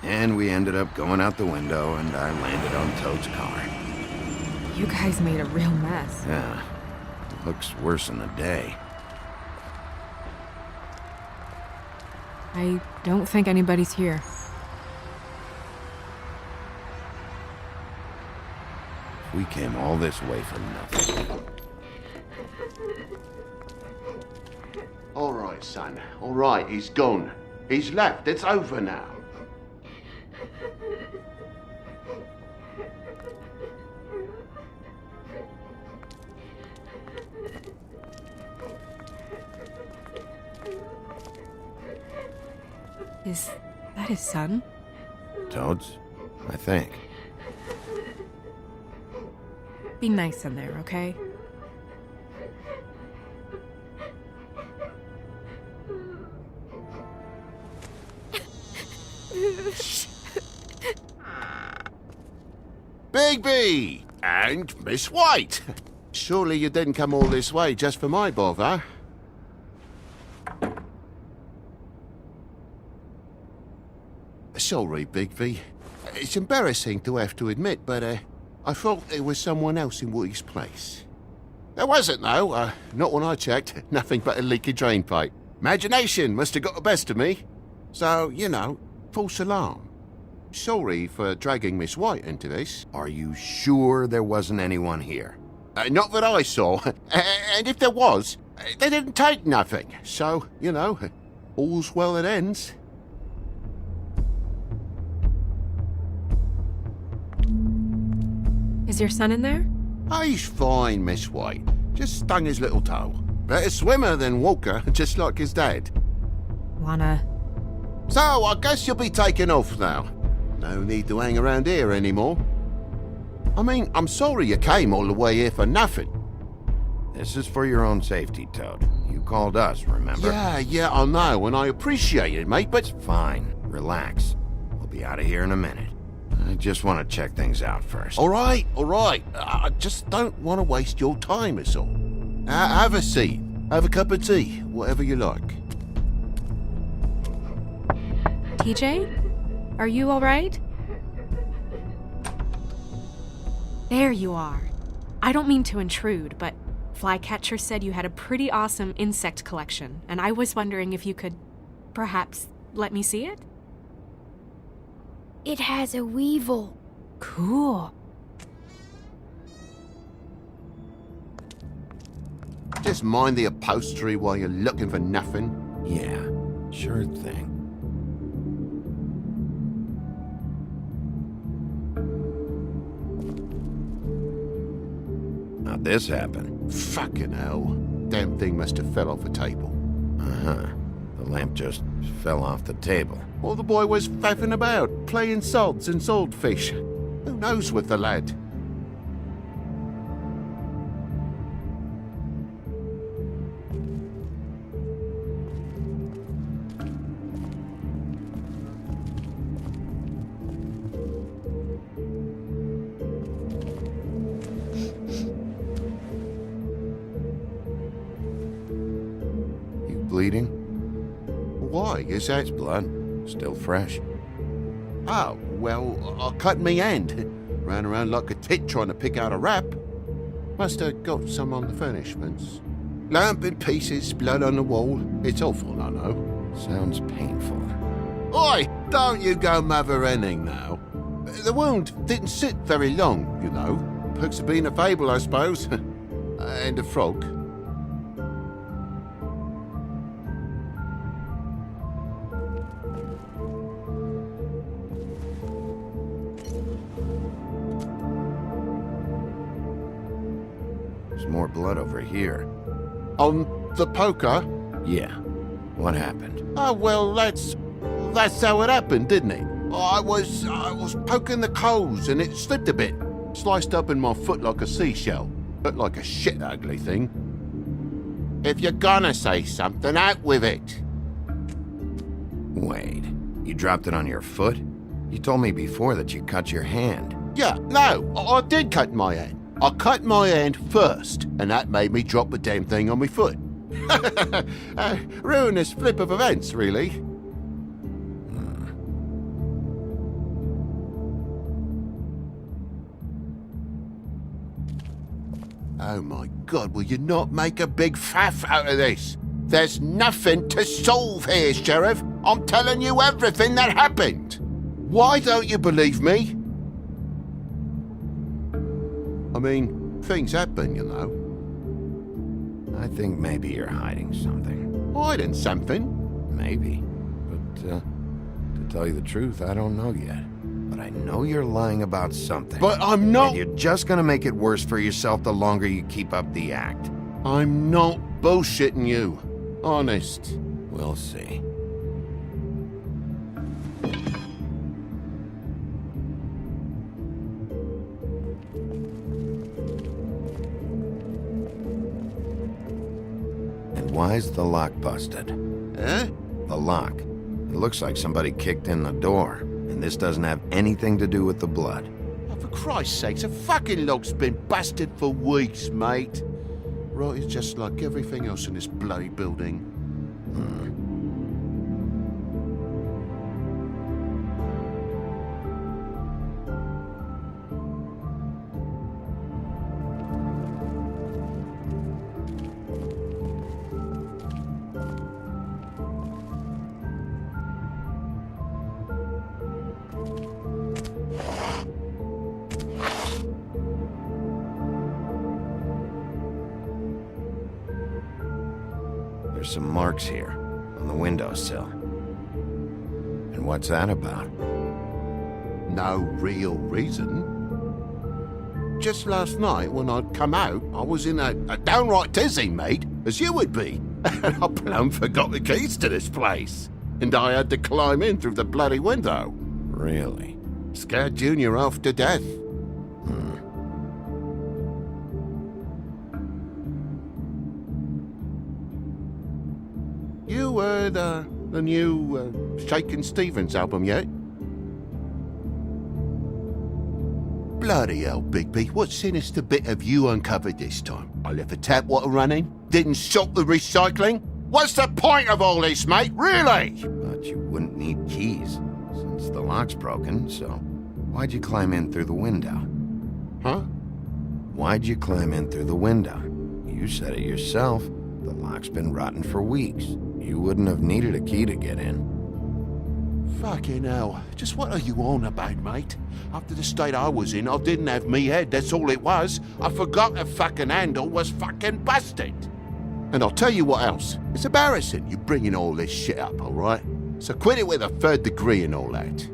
And we ended up going out the window, and I landed on Toad's car. You guys made a real mess. Yeah, it looks worse in the day. I don't think anybody's here. We came all this way for nothing. All right, son. All right, he's gone. He's left. It's over now. Is that his son? Toad's? I think. Be nice in there, okay? Bigby! And Miss White! Surely you didn't come all this way just for my bother? Sorry, Bigby. It's embarrassing to have to admit, but I thought there was someone else in Woody's place. There wasn't, though. Not when I checked. Nothing but a leaky drain pipe. Imagination must have got the best of me. So, you know, false alarm. Sorry for dragging Miss White into this. Are you sure there wasn't anyone here? Not that I saw. And if there was, they didn't take nothing. So, you know, all's well that ends. Is your son in there? He's fine, Miss White. Just stung his little toe. Better swimmer than walker, just like his dad. Lana. So, I guess you'll be taking off now. No need to hang around here anymore. I mean, I'm sorry you came all the way here for nothing. This is for your own safety, Toad. You called us, remember? Yeah, I know, and I appreciate it, mate, but... Fine. Relax. We'll be out of here in a minute. I just want to check things out first. All right. I just don't want to waste your time, is all. Have a seat. Have a cup of tea. Whatever you like. TJ? Are you alright? There you are. I don't mean to intrude, but Flycatcher said you had a pretty awesome insect collection, and I was wondering if you could perhaps let me see it? It has a weevil. Cool. Just mind the upholstery while you're looking for nothing. Yeah, sure thing. How'd this happen? Fucking hell. Damn thing must have fell off a table. Uh-huh. The lamp just fell off the table. Or the boy was faffing about, playing salts and saltfish. Who knows with the lad? You bleeding? Why? Is that... It's blood. Still fresh. Oh, well, I cut me hand. Ran around like a tit trying to pick out a wrap. Must have got some on the furnishments. Lamp in pieces, blood on the wall. It's awful, I know. Sounds painful. Oi! Don't you go mother-henning now. The wound didn't sit very long, you know. Perks of being a fable, I suppose. And a frog. There's more blood over here. On the poker? Yeah. What happened? Oh, well, that's how it happened, didn't it? I was poking the coals and it slipped a bit. Sliced up in my foot like a seashell. Looked like a shit ugly thing. If you're gonna say something, out with it. Wait. You dropped it on your foot? You told me before that you cut your hand. Yeah, no, I did cut my hand. I cut my hand first, and that made me drop the damn thing on my foot. Ruinous flip of events, really. Oh my God, will you not make a big faff out of this? There's nothing to solve here, Sheriff. I'm telling you everything that happened. Why don't you believe me? I mean, things happen, you know. I think maybe you're hiding something. Hiding something? Maybe. But, to tell you the truth, I don't know yet. But I know you're lying about something. But I'm not... And you're just gonna make it worse for yourself the longer you keep up the act. I'm not bullshitting you. Honest. We'll see. And why's the lock busted? Eh? The lock. It looks like somebody kicked in the door, and this doesn't have anything to do with the blood. Oh, for Christ's sakes, a fucking lock's been busted for weeks, mate. Right, it's just like everything else in this bloody building. There's some marks here, on the windowsill. And what's that about? No real reason. Just last night, when I'd come out, I was in a downright tizzy, mate, as you would be. And I plumb forgot the keys to this place. And I had to climb in through the bloody window. Really? Scared Junior half to death. You heard the new Shakin' Stevens album yet? Bloody hell, Bigby, what sinister bit have you uncovered this time? I left the tap water running, didn't stop the recycling? What's the point of all this, mate, really? But you wouldn't need keys, since the lock's broken, so why'd you climb in through the window? Huh? Why'd you climb in through the window? You said it yourself. The lock's been rotten for weeks. You wouldn't have needed a key to get in. Fucking hell, just what are you on about, mate? After the state I was in, I didn't have me head, that's all it was. I forgot the fucking handle was fucking busted. And I'll tell you what else. It's embarrassing you bringing all this shit up, all right? So quit it with a third degree and all that.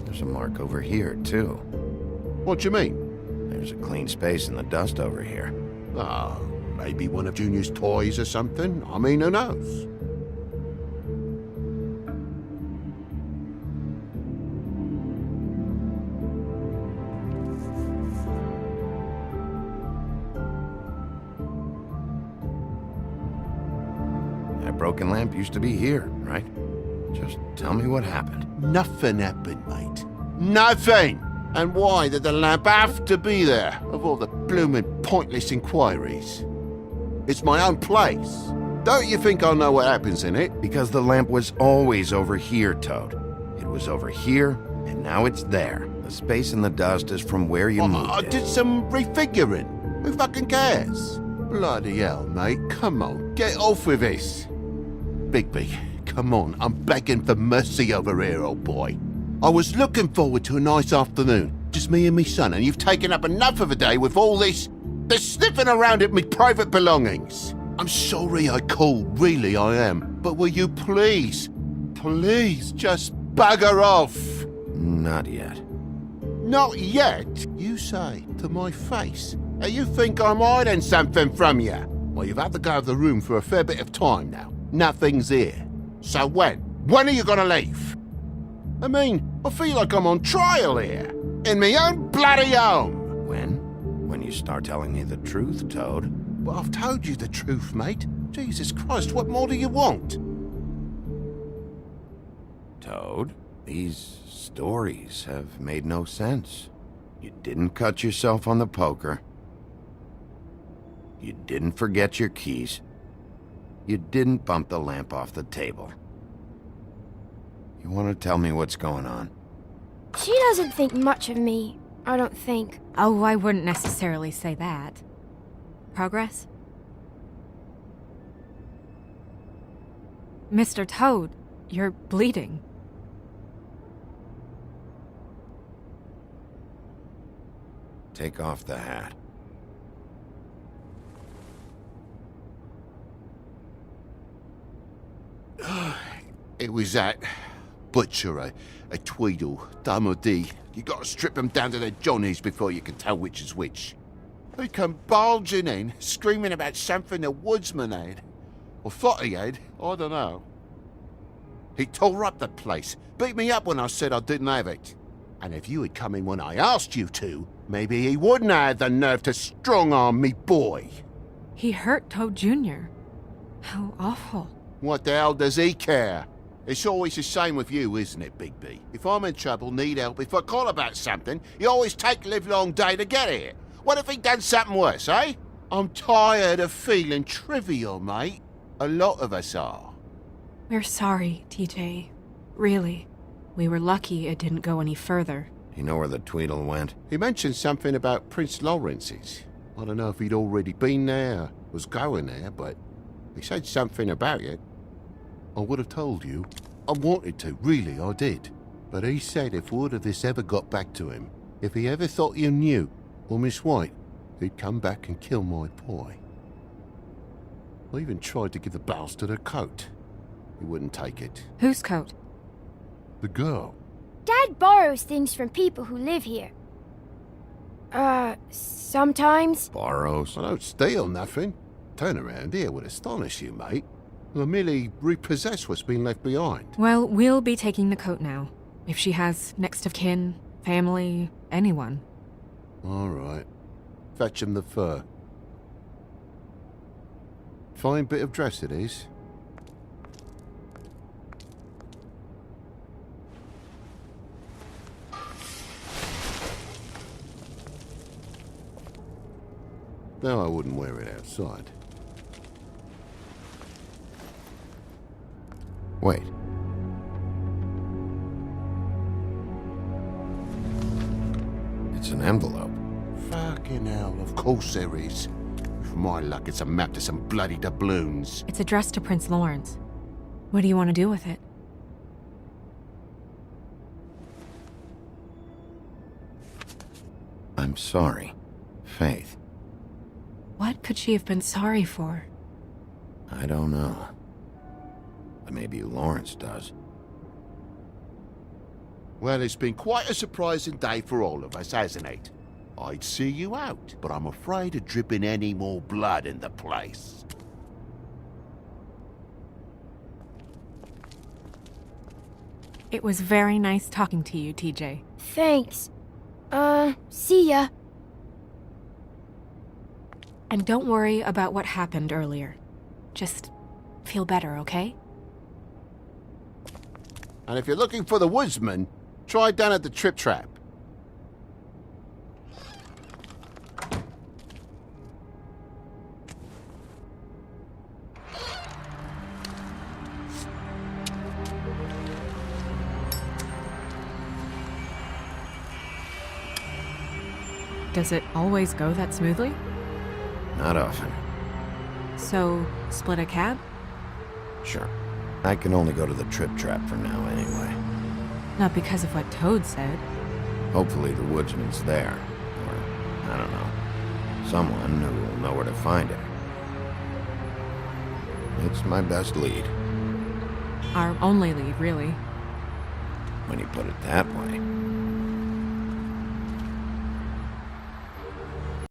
There's a mark over here, too. What do you mean? There's a clean space in the dust over here. Oh, maybe one of Junior's toys or something. I mean, who knows? That broken lamp used to be here, right? Just tell me what happened. Nothing happened, mate. Nothing! And why did the lamp have to be there, of all the bloomin' pointless inquiries? It's my own place. Don't you think I know what happens in it? Because the lamp was always over here, Toad. It was over here, and now it's there. The space in the dust is from where you moved I it. did some refiguring. Who fucking cares? Bloody hell, mate. Come on, get off with this. Bigby, come on. I'm begging for mercy over here, old boy. I was looking forward to a nice afternoon. Just me and me son, and you've taken up enough of a day with all this sniffing around at me private belongings. I'm sorry I called, really I am. But will you please just bugger off? Not yet. Not yet, you say, to my face. You think I'm hiding something from you? Well, you've had to go out of the room for a fair bit of time now. Nothing's here. So when? When are you gonna leave? I mean, I feel like I'm on trial here. In my own bloody home. When? When you start telling me the truth, Toad. Well, I've told you the truth, mate. Jesus Christ, what more do you want? Toad, these stories have made no sense. You didn't cut yourself on the poker. You didn't forget your keys. You didn't bump the lamp off the table. You want to tell me what's going on? She doesn't think much of me, I don't think. Oh, I wouldn't necessarily say that. Progress? Mr. Toad, you're bleeding. Take off the hat. It was that butcher, a Tweedle, Dumodee. You gotta strip them down to their johnnies before you can tell which is which. He come bulging in, screaming about something the woodsman had. Or thought he had, I don't know. He tore up the place, beat me up when I said I didn't have it. And if you had come in when I asked you to, maybe he wouldn't have had the nerve to strong-arm me boy. He hurt Toad Jr. How awful. What the hell does he care? It's always the same with you, isn't it, Big B? If I'm in trouble, need help, if I call about something, you always take a livelong day to get here. What if he'd done something worse, eh? I'm tired of feeling trivial, mate. A lot of us are. We're sorry, TJ. Really. We were lucky it didn't go any further. You know where the Tweedle went? He mentioned something about Prince Lawrence's. I don't know if he'd already been there, was going there, but he said something about it. I would have told you. I wanted to, really, I did. But he said if word of this ever got back to him, if he ever thought you knew, or Miss White, he'd come back and kill my boy. I even tried to give the bastard a coat. He wouldn't take it. Whose coat? The girl. Dad borrows things from people who live here. Sometimes. Borrows. I don't steal nothing. Turn around here would astonish you, mate. I merely repossess what's been left behind. Well, we'll be taking the coat now. If she has next of kin, family, anyone. All right. Fetch him the fur. Fine bit of dress it is. No, I wouldn't wear it outside. Wait. It's an envelope. Fucking hell, of course there is. With my luck, it's a map to some bloody doubloons. It's addressed to Prince Lawrence. What do you want to do with it? I'm sorry, Faith. What could she have been sorry for? I don't know. But maybe Lawrence does. Well, it's been quite a surprising day for all of us, hasn't it? I'd see you out, but I'm afraid of dripping any more blood in the place. It was very nice talking to you, TJ. Thanks. See ya. And don't worry about what happened earlier. Just feel better, okay? And if you're looking for the woodsman, try down at the Trip Trap. Does it always go that smoothly? Not often. So, split a cab? Sure. I can only go to the Trip Trap for now anyway. Not because of what Toad said. Hopefully the woodsman's there. Or, I don't know. Someone who will know where to find him. It's my best lead. Our only lead, really. When you put it that way.